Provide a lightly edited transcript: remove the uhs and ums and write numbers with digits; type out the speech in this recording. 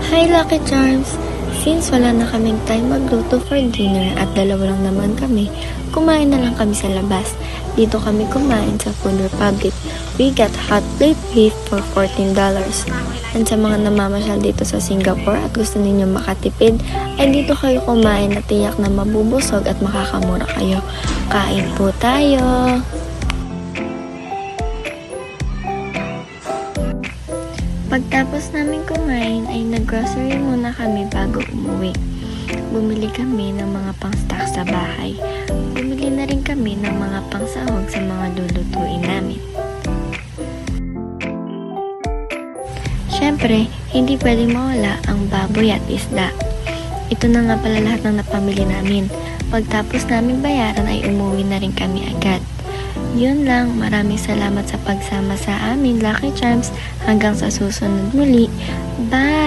Hi Lucky Charms! Since wala na kaming time magluto for dinner at dalawa lang naman kami, kumain na lang kami sa labas. Dito kami kumain sa Food Republic. We got hot plate beef for $14. And sa mga namamasyal dito sa Singapore at gusto ninyo makatipid, ay dito kayo kumain na tiyak na mabubusog at makakamura kayo. Kain po tayo! Pagtapos namin kumain ay nag-grocery muna kami bago umuwi. Bumili kami ng mga pang-stock sa bahay. Bumili na rin kami ng mga pang-sahog sa mga lulutuin namin. Siyempre, hindi pwedeng mawala ang baboy at isda. Ito na nga pala lahat ng napamili namin. Pagtapos namin bayaran ay umuwi na rin kami agad. Yun lang, maraming salamat sa pagsama sa amin, Lucky Charms. Hanggang sa susunod muli. Bye!